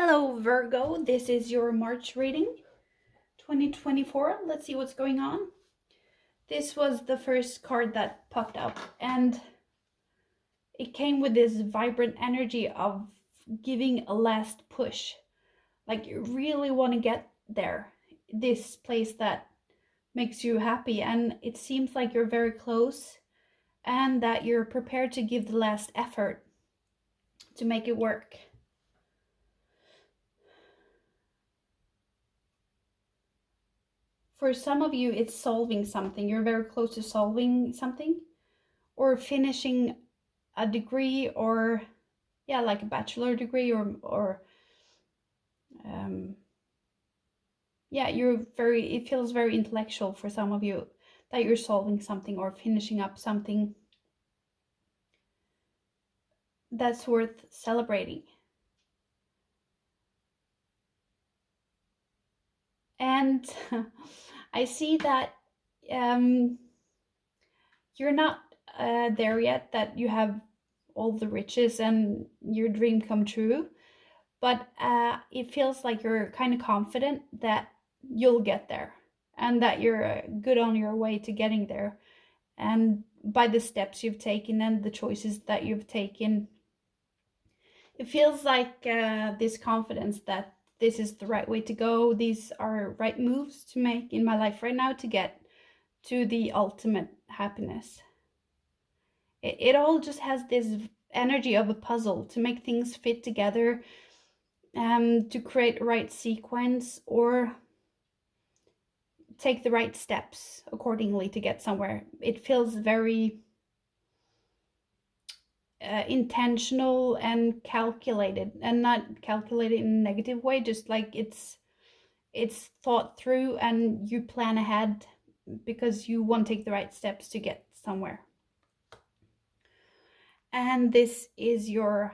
Hello, Virgo. This is your March reading 2024. Let's see what's going on. This was the first card that popped up, and it came with this vibrant energy of giving a last push. Like you really want to get there, this place that makes you happy, and it seems like you're very close and that you're prepared to give the last effort to make it work. For some of you, it's solving something. You're very close to solving something or finishing a degree, or yeah, like a bachelor degree, or yeah, it feels very intellectual for some of you, that you're solving something or finishing up something that's worth celebrating. And I see that you're not there yet, that you have all the riches and your dream come true, but it feels like you're kind of confident that you'll get there and that you're good on your way to getting there. And by the steps you've taken and the choices that you've taken, it feels like this confidence that this is the right way to go. These are right moves to make in my life right now to get to the ultimate happiness. It all just has this energy of a puzzle to make things fit together, to create the right sequence or take the right steps accordingly to get somewhere. It feels very intentional and calculated, and not calculated in a negative way, just like it's thought through and you plan ahead because you want to take the right steps to get somewhere. And this is your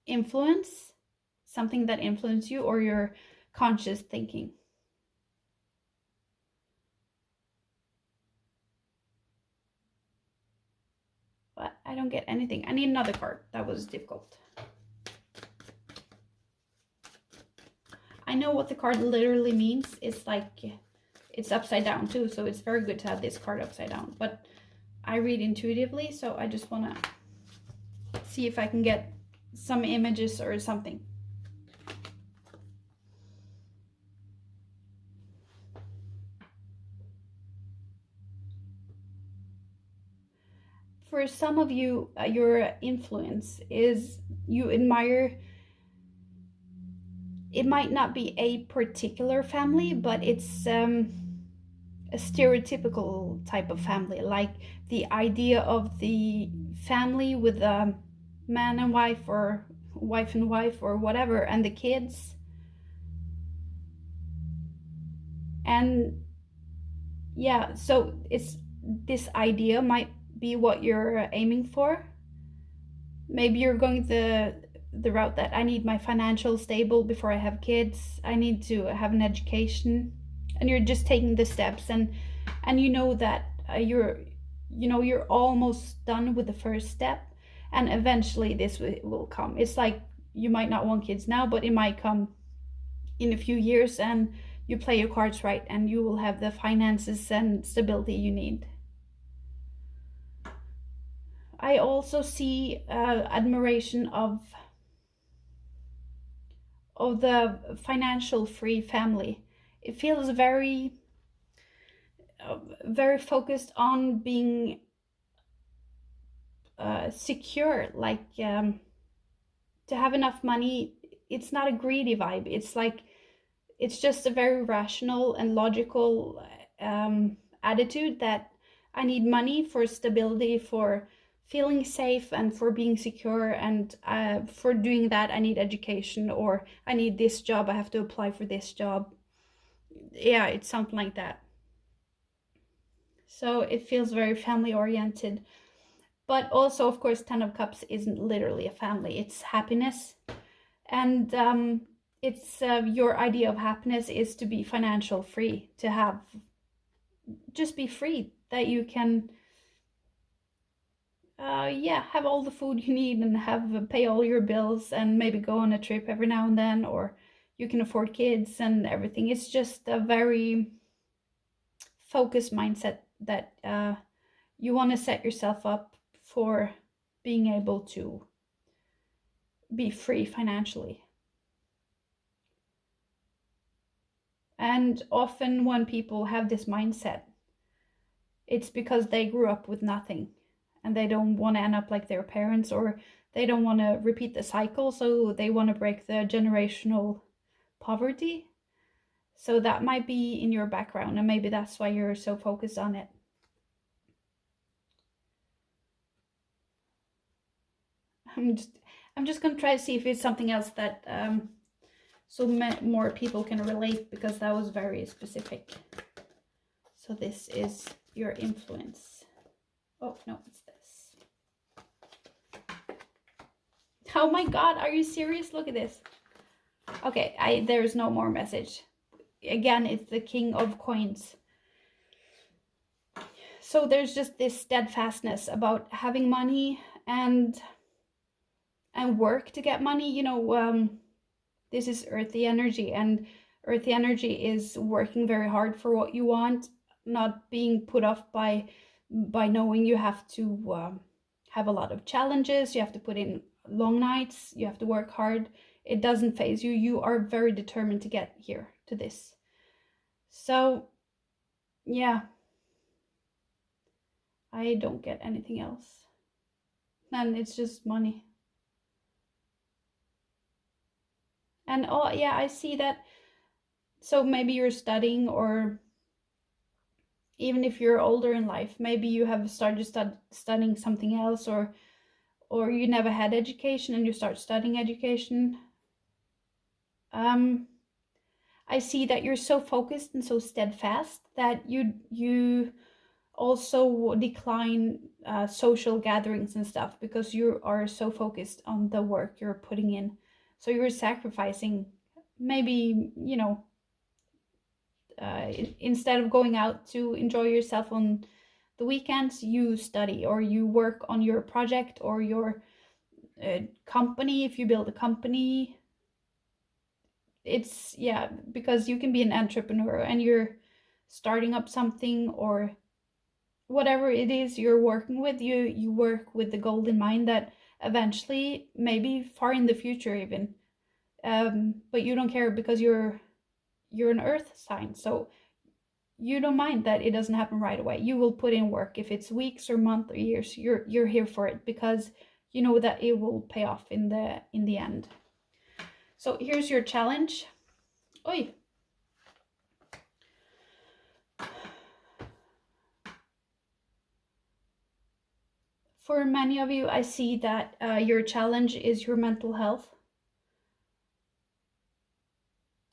influence, something that influences you, or your conscious thinking. But I don't get anything. I need another card. That was difficult. I know what the card literally means. It's like, it's upside down too, so it's very good to have this card upside down. But I read intuitively, so I just want to see if I can get some images or something. For some of you, your influence is you admire, it might not be a particular family, but it's a stereotypical type of family, like the idea of the family with a man and wife, or wife and wife, or whatever, and the kids. And yeah, so it's this idea might be what you're aiming for. Maybe you're going the route that I need my financial stable before I have kids, I need to have an education, and you're just taking the steps, and you know that you're almost done with the first step, and eventually this will come. It's like you might not want kids now, but it might come in a few years, and you play your cards right and you will have the finances and stability you need. I also see admiration of the financial free family. It feels very very focused on being secure, like to have enough money. It's not a greedy vibe. It's like, it's just a very rational and logical attitude that I need money for stability, for feeling safe, and for being secure, and for doing that I need education, or I need this job, I have to apply for this job. Yeah, it's something like that. So it feels very family oriented. But also, of course, 10 of Cups isn't literally a family. It's happiness. And it's your idea of happiness is to be financial free, to just be free, that you can yeah, have all the food you need and pay all your bills and maybe go on a trip every now and then, or you can afford kids and everything. It's just a very focused mindset that you want to set yourself up for being able to be free financially. And often when people have this mindset, it's because they grew up with nothing and they don't want to end up like their parents, or they don't want to repeat the cycle, so they want to break the generational poverty. So that might be in your background, and maybe that's why you're so focused on it. I'm just I'm just gonna try to see if it's something else that more people can relate, because that was very specific. So this is your influence. Oh no, it's this. Oh my god, are you serious? Look at this. Okay, there's no more message. Again, it's the King of Coins. So there's just this steadfastness about having money and work to get money. This is earthy energy, and earthy energy is working very hard for what you want, not being put off by knowing you have to have a lot of challenges, you have to put in long nights, you have to work hard. It doesn't phase you. You are very determined to get here to this. So yeah, I don't get anything else. And it's just money. And oh yeah, I see that. So maybe you're studying, or even if you're older in life, maybe you have started studying something else, or you never had education and you start studying education. I see that you're so focused and so steadfast that you also decline social gatherings and stuff, because you are so focused on the work you're putting in. So you're sacrificing, maybe, instead of going out to enjoy yourself on the weekends, you study or you work on your project or your company. If you build a company, it's, yeah, because you can be an entrepreneur and you're starting up something, or whatever it is you're working with, you work with the goal in mind that eventually, maybe far in the future even, but you don't care because you're an earth sign, so you don't mind that it doesn't happen right away. You will put in work. If it's weeks or months or years, you're here for it, because you know that it will pay off in the end. So here's your challenge. Oi. For many of you, I see that your challenge is your mental health.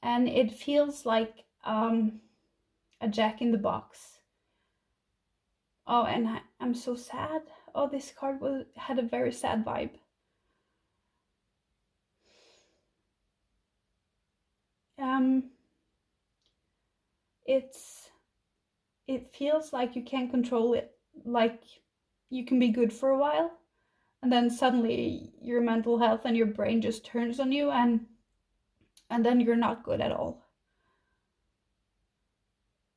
And it feels like a jack in the box. Oh, and I'm so sad. Oh, this card had a very sad vibe. It feels like you can't control it. Like you can be good for a while, and then suddenly your mental health and your brain just turns on you, and then you're not good at all.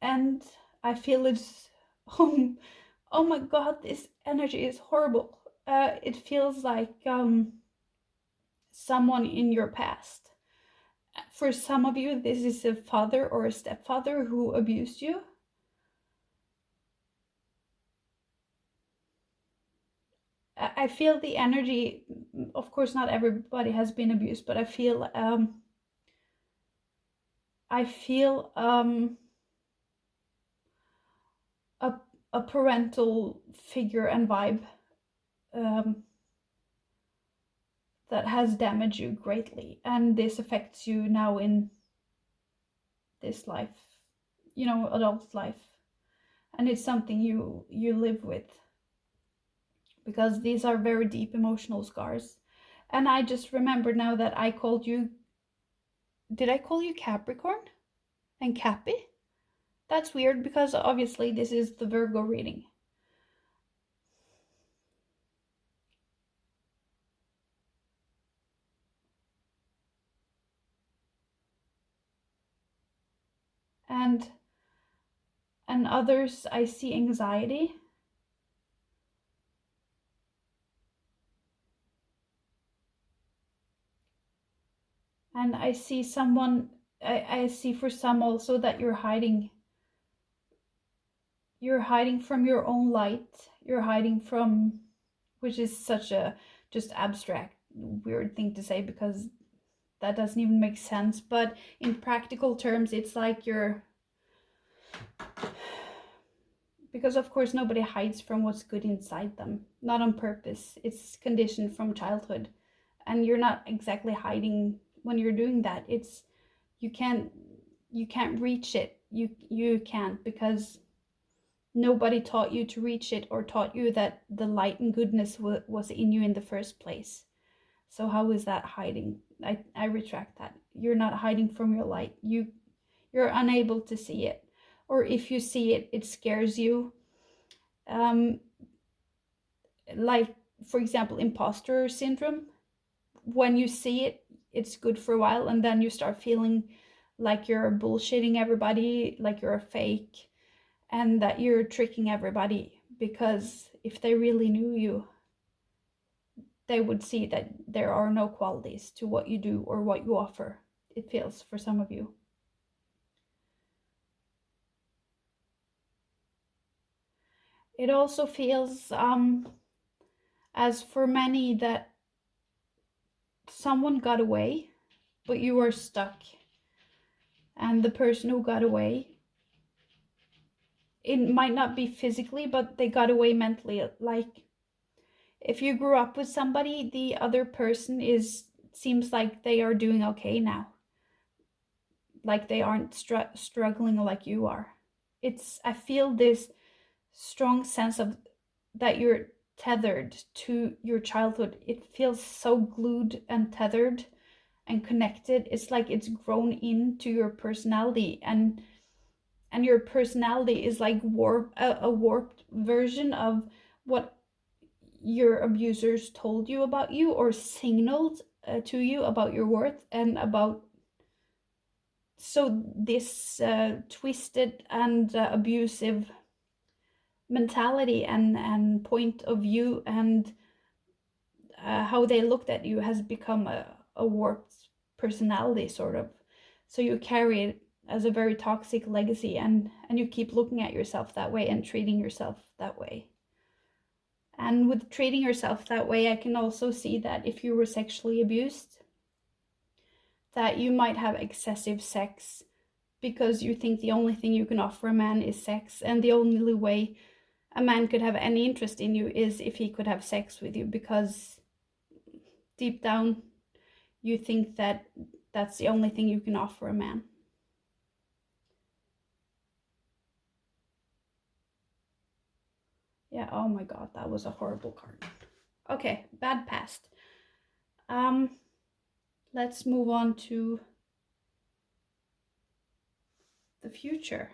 And I feel it's oh my god, this energy is horrible. It feels like someone in your past. For some of you, this is a father or a stepfather who abused you. I feel the energy. Of course, not everybody has been abused, but I feel a parental figure and vibe that has damaged you greatly, and this affects you now in this life, adult life, and it's something you live with, because these are very deep emotional scars. And I just remembered now that I called you, did I call you Capricorn and Cappy? That's weird, because obviously this is the Virgo reading. and others I see anxiety. And I see someone, I see for some also that you're hiding from your own light. You're hiding from, which is such a just abstract weird thing to say because that doesn't even make sense, but in practical terms it's like you're, because of course nobody hides from what's good inside them, not on purpose. It's conditioned from childhood, and you're not exactly hiding when you're doing that. It's, you can't reach it. You can't, because nobody taught you to reach it or taught you that the light and goodness was in you in the first place. So how is that hiding? I retract that. You're not hiding from your light. You're unable to see it, or if you see it, it scares you. Like for example, imposter syndrome. When you see it, it's good for a while, and then you start feeling like you're bullshitting everybody, like you're a fake, and that you're tricking everybody, because if they really knew you, they would see that there are no qualities to what you do or what you offer. It feels for some of you. It also feels as for many that someone got away, but you are stuck. And the person who got away, it might not be physically, but they got away mentally. Like if you grew up with somebody, the other person seems like they are doing okay now. Like they aren't struggling like you are. I feel this strong sense of that you're tethered to your childhood. It feels so glued and tethered and connected. It's like it's grown into your personality, and your personality is like a warped version of what your abusers told you about you, or signaled to you about your worth and about. So this twisted and abusive mentality and point of view, and how they looked at you has become a warped personality, sort of. So you carry it as a very toxic legacy, and you keep looking at yourself that way and treating yourself that way. And with treating yourself that way, I can also see that if you were sexually abused, that you might have excessive sex because you think the only thing you can offer a man is sex, and the only way a man could have any interest in you is if he could have sex with you, because deep down you think that that's the only thing you can offer a man. Yeah, oh my god, that was a horrible card. Okay, bad past. Let's move on to the future.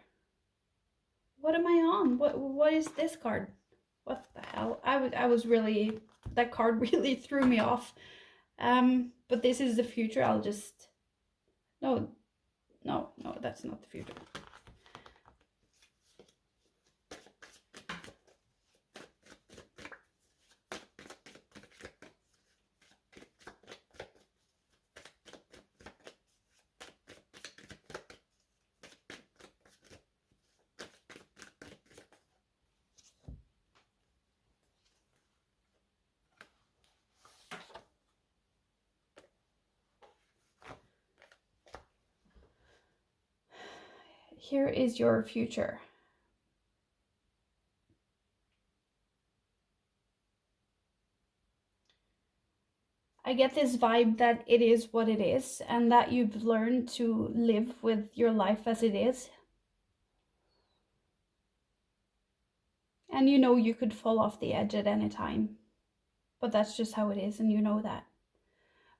What am I on? What is this card? What the hell? I was really, that card really threw me off. But this is the future. I'll just, no, that's not the future. Here is your future. I get this vibe that it is what it is, and that you've learned to live with your life as it is. And you know you could fall off the edge at any time, but that's just how it is, and you know that.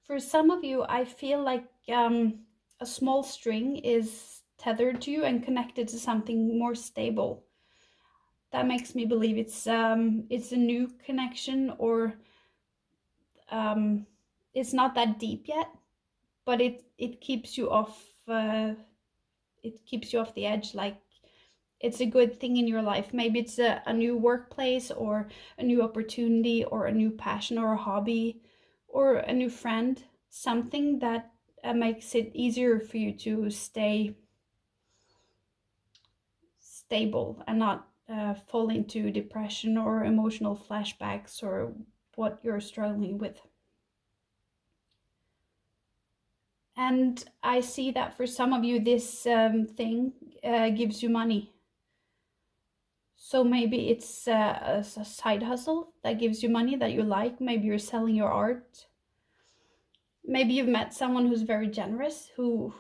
For some of you, I feel like a small string is tethered to you and connected to something more stable. That makes me believe it's a new connection, or it's not that deep yet, but it keeps you off. it keeps you off the edge, like it's a good thing in your life. Maybe it's a new workplace or a new opportunity or a new passion or a hobby or a new friend, something that makes it easier for you to stay stable and not fall into depression or emotional flashbacks or what you're struggling with. And I see that for some of you, this thing gives you money. So maybe it's a side hustle that gives you money that you like. Maybe you're selling your art. Maybe you've met someone who's very generous, who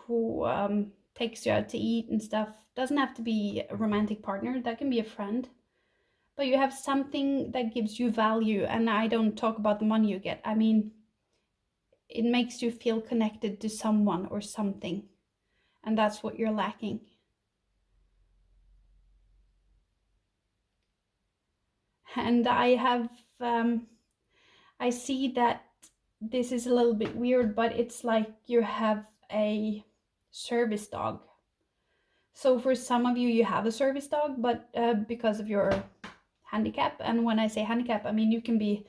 takes you out to eat and stuff. Doesn't have to be a romantic partner. That can be a friend. But you have something that gives you value. And I don't talk about the money you get. I mean, it makes you feel connected to someone or something. And that's what you're lacking. And I see that this is a little bit weird, but it's like you have a service dog. So for some of you, you have a service dog, but because of your handicap, and when I say handicap, I mean you can be,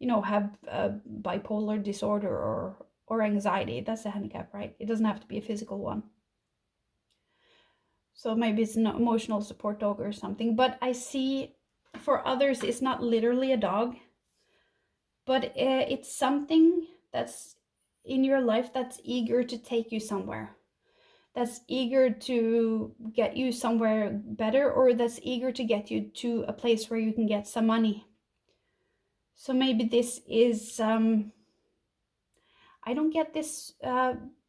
have bipolar disorder or anxiety. That's a handicap, right? It doesn't have to be a physical one. So maybe it's an emotional support dog or something. But I see for others, it's not literally a dog, but it's something that's in your life that's eager to take you somewhere, that's eager to get you somewhere better, or that's eager to get you to a place where you can get some money. So maybe this is, I don't get this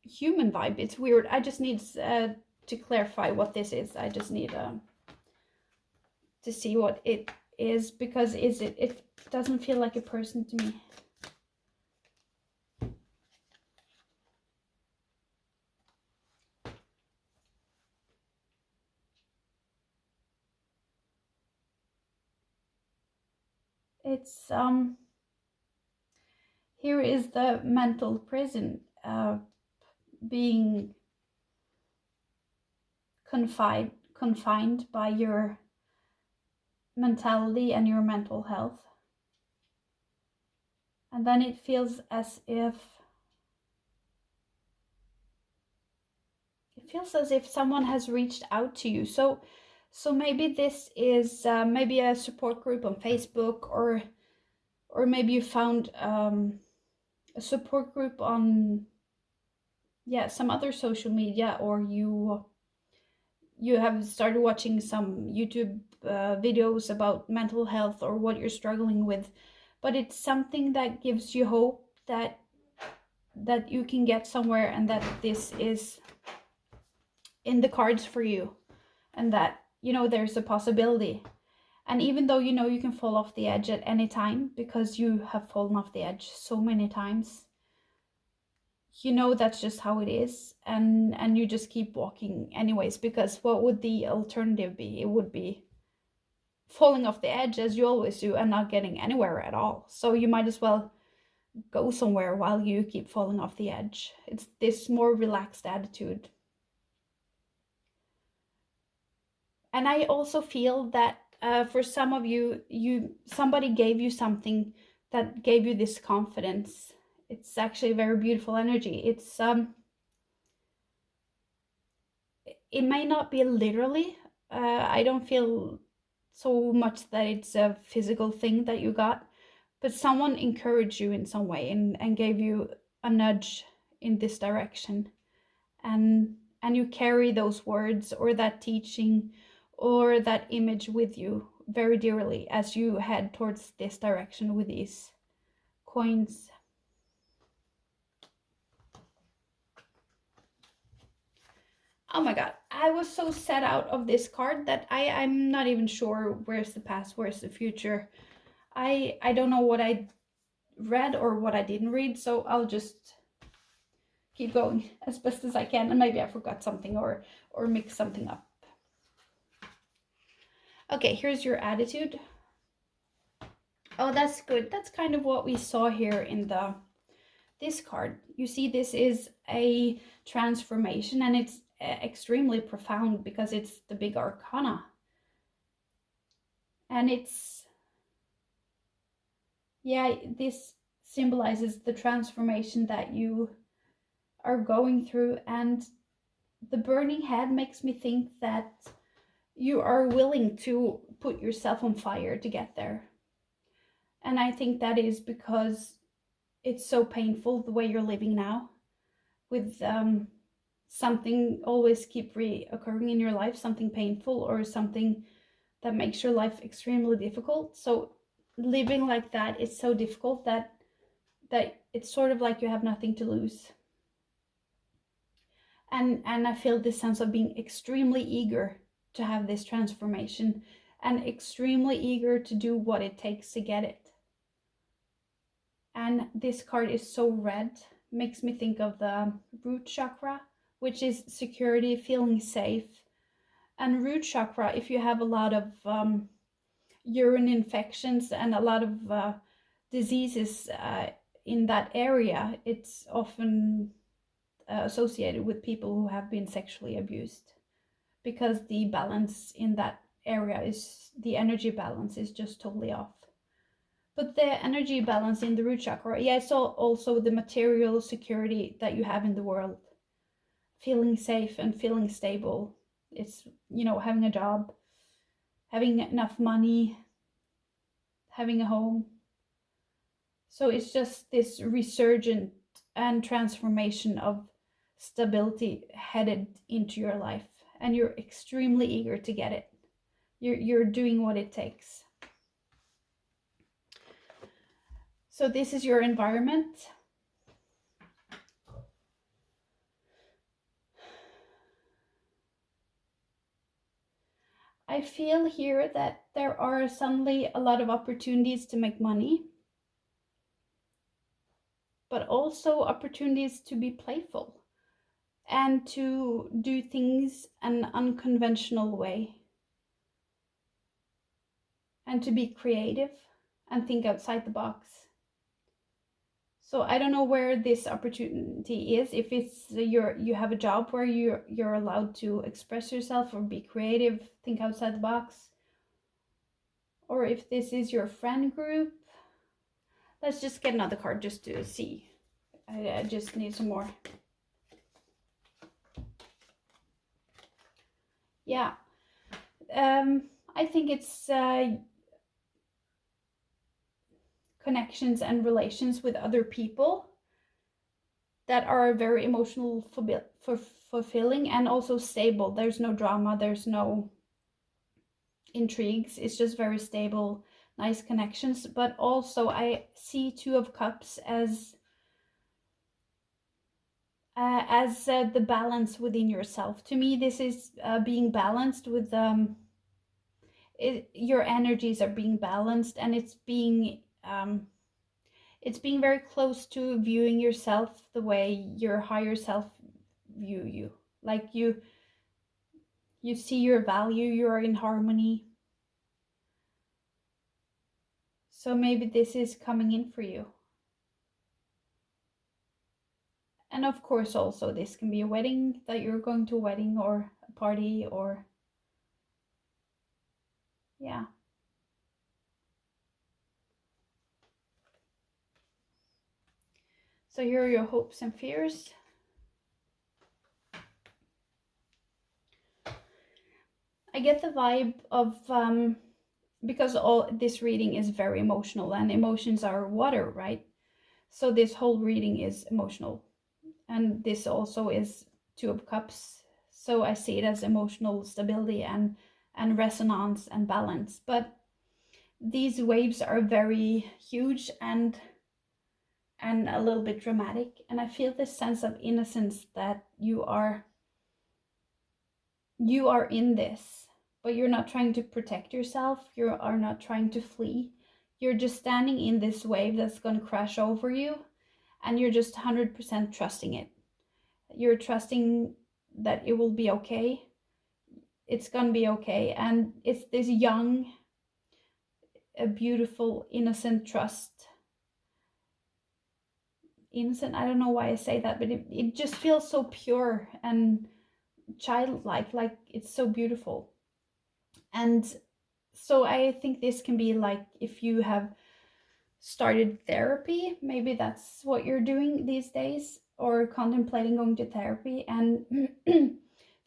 human vibe. It's weird. I just need to clarify what this is. I just need to see what it is, because it doesn't feel like a person to me. It's here is the mental prison, being confined by your mentality and your mental health. And then it feels as if someone has reached out to you. So maybe this is maybe a support group on Facebook, or maybe you found a support group on some other social media, or you have started watching some YouTube videos about mental health or what you're struggling with. But it's something that gives you hope that you can get somewhere, and that this is in the cards for you, and that there's a possibility. And even though you can fall off the edge at any time, because you have fallen off the edge so many times, that's just how it is, and you just keep walking anyways, because what would the alternative be? It would be falling off the edge, as you always do, and not getting anywhere at all. So you might as well go somewhere while you keep falling off the edge. It's this more relaxed attitude. And I also feel that for some of you, somebody gave you something that gave you this confidence. It's actually a very beautiful energy. It's it may not be literally. I don't feel so much that it's a physical thing that you got, but someone encouraged you in some way and gave you a nudge in this direction, and you carry those words or that teaching or that image with you very dearly as you head towards this direction with these coins. Oh my god, I was so set out of this card that I'm not even sure where's the past, where's the future. I don't know what I read or what I didn't read, so I'll just keep going as best as I can, and maybe I forgot something or mixed something up. Okay, here's your attitude. Oh, that's good. That's kind of what we saw here in this card. You see, this is a transformation, and extremely profound because it's the big arcana. And it's, yeah, this symbolizes the transformation that you are going through. And the burning head makes me think that you are willing to put yourself on fire to get there. And I think that is because it's so painful the way you're living now, with something always keep reoccurring in your life, something painful or something that makes your life extremely difficult. So living like that is so difficult that it's sort of like you have nothing to lose. And I feel this sense of being extremely eager to have this transformation and extremely eager to do what it takes to get it. And this card is so red, makes me think of the root chakra, which is security, feeling safe. And root chakra, if you have a lot of urine infections and a lot of diseases in that area, it's often associated with people who have been sexually abused, because the balance in that area is, the energy balance is just totally off. But the energy balance in the root chakra, yeah, it's also the material security that you have in the world, feeling safe and feeling stable. It's, you know, having a job, having enough money, having a home. So it's just this resurgent and transformation of stability headed into your life, and you're extremely eager to get it. You're doing what it takes. So this is your environment. I feel here that there are suddenly a lot of opportunities to make money, but also opportunities to be playful and to do things an unconventional way, and to be creative and think outside the box. So I don't know where this opportunity is. If it's you have a job where you're allowed to express yourself or be creative, think outside the box, or if this is your friend group. Let's just get another card just to see. I just need some more. Yeah, I think it's connections and relations with other people that are very emotional fulfilling and also stable. There's no drama, there's no intrigues. It's just very stable, nice connections. But also I see Two of Cups as the balance within yourself. To me, this is being balanced with your energies are being balanced, and it's being very close to viewing yourself the way your higher self view you. Like you see your value, you are in harmony. So maybe this is coming in for you. And of course also this can be a wedding, that you're going to a wedding or a party, or yeah. So here are your hopes and fears. I get the vibe of because all this reading is very emotional, and emotions are water, right? So this whole reading is emotional, and this also is Two of Cups. So I see it as emotional stability and resonance and balance. But these waves are very huge and a little bit dramatic, and I feel this sense of innocence that you are in this, but you're not trying to protect yourself, you are not trying to flee, you're just standing in this wave that's going to crash over you, and you're just 100% trusting it. You're trusting that it will be okay. It's going to be okay. And it's this young, a beautiful, innocent trust. Innocent, I don't know why I say that, but it just feels so pure and childlike, like it's so beautiful. And so I think this can be like, if you have started therapy, maybe that's what you're doing these days, or contemplating going to therapy and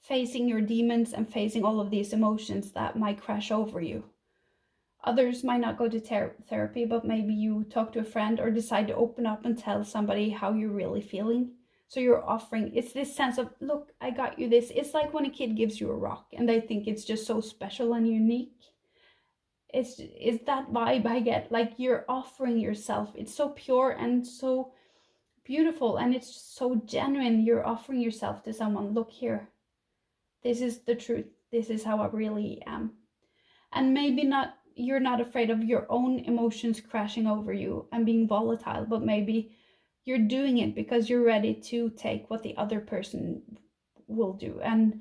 facing your demons and facing all of these emotions that might crash over you. Others might not go to therapy, but maybe you talk to a friend or decide to open up and tell somebody how you're really feeling. So you're offering, it's this sense of, look, I got you this. It's like when a kid gives you a rock and they think it's just so special and unique. It's that vibe I get. Like, you're offering yourself. It's so pure and so beautiful, and it's so genuine. You're offering yourself to someone. Look here. This is the truth. This is how I really am. And maybe not, you're not afraid of your own emotions crashing over you and being volatile, but maybe you're doing it because you're ready to take what the other person will do, and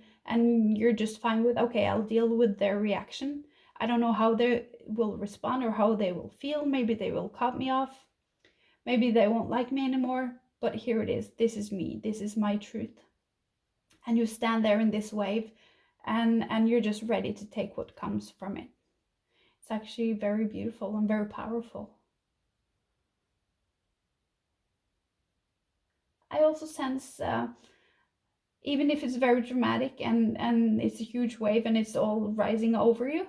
you're just fine with, okay, I'll deal with their reaction. I don't know how they will respond or how they will feel. Maybe they will cut me off, maybe they won't like me anymore, but here it is. This is me. This is my truth. And you stand there in this wave, and you're just ready to take what comes from it. It's actually very beautiful and very powerful. I also sense, even if it's very dramatic and it's a huge wave and it's all rising over you,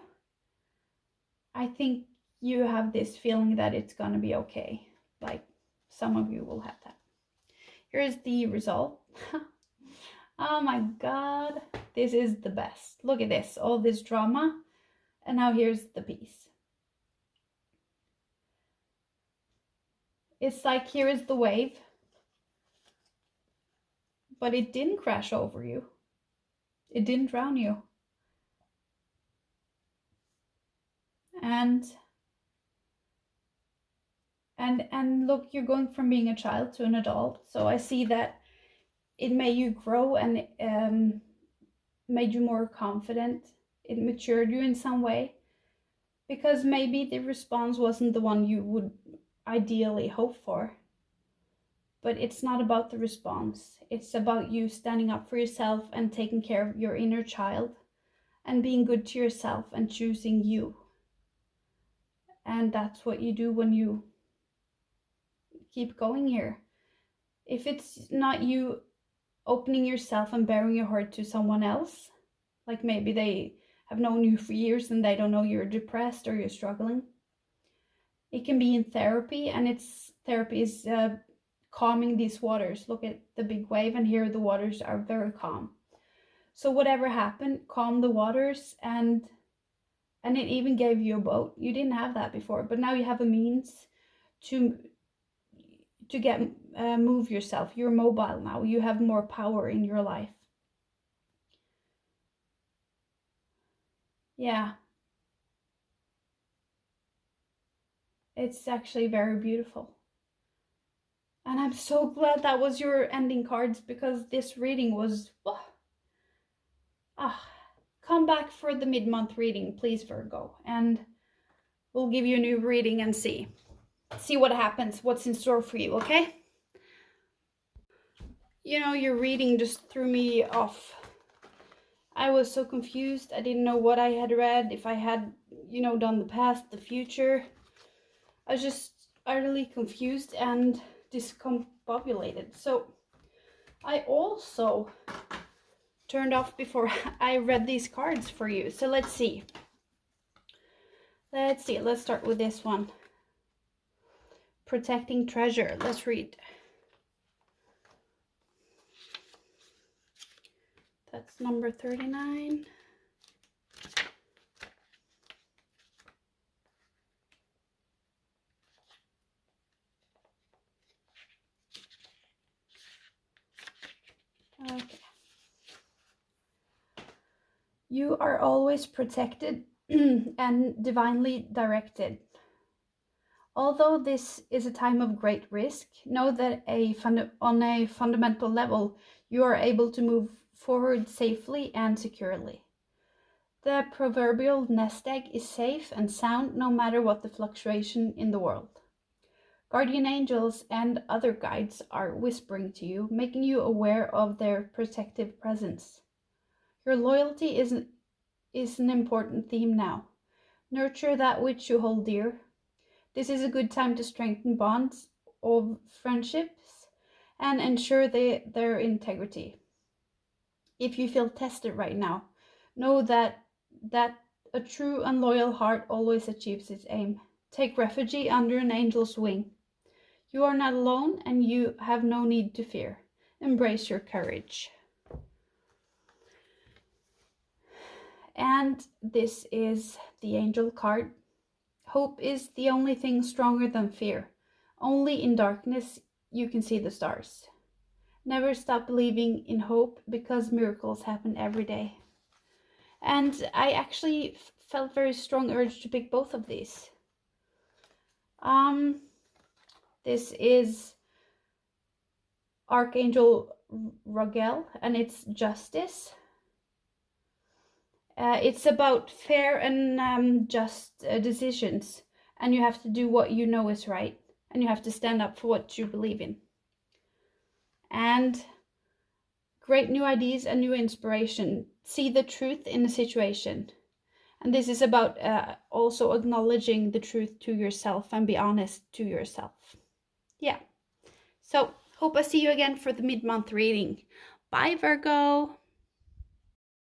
I think you have this feeling that it's gonna be okay. Like, some of you will have that. Here's the result. Oh my god, this is the best. Look at this, all this drama, and now here's the peace. It's like, here is the wave, but it didn't crash over you. It didn't drown you. And look, you're going from being a child to an adult. So I see that it made you grow, and made you more confident. It matured you in some way, because maybe the response wasn't the one you would ideally hope for. But it's not about the response. It's about you standing up for yourself and taking care of your inner child and being good to yourself and choosing you. And that's what you do when you keep going here. If it's not you opening yourself and bearing your heart to someone else, like maybe they have known you for years and they don't know you're depressed or you're struggling, it can be in therapy, and therapy is calming these waters. Look at the big wave, and here the waters are very calm. So whatever happened, calm the waters, and it even gave you a boat. You didn't have that before, but now you have a means to get move yourself. You're mobile now. You have more power in your life. Yeah. It's actually very beautiful. And I'm so glad that was your ending cards, because this reading was... come back for the mid-month reading, please, Virgo, and we'll give you a new reading and see what happens, what's in store for you, okay? You know, your reading just threw me off. I was so confused. I didn't know what I had read, if I had, done the past, the future. I was just utterly confused and discombobulated. So I also turned off before I read these cards for you. So let's see. Let's start with this one. Protecting treasure. Let's read. That's number 39. Okay. You are always protected and divinely directed. Although this is a time of great risk, know that on a fundamental level, you are able to move forward safely and securely. The proverbial nest egg is safe and sound no matter what the fluctuation in the world. Guardian angels and other guides are whispering to you, making you aware of their protective presence. Your loyalty is an important theme now. Nurture that which you hold dear. This is a good time to strengthen bonds of friendships and ensure their integrity. If you feel tested right now, know that a true and loyal heart always achieves its aim. Take refuge under an angel's wing. You are not alone and you have no need to fear. Embrace your courage. And this is the angel card. Hope is the only thing stronger than fear. Only in darkness you can see the stars. Never stop believing in hope because miracles happen every day. And I actually felt very strong urge to pick both of these. This is Archangel Rogel, and it's justice. It's about fair and just decisions, and you have to do what you know is right, and you have to stand up for what you believe in. And great new ideas and new inspiration. See the truth in the situation. And this is about also acknowledging the truth to yourself and be honest to yourself. Yeah. So, hope I see you again for the mid-month reading. Bye, Virgo.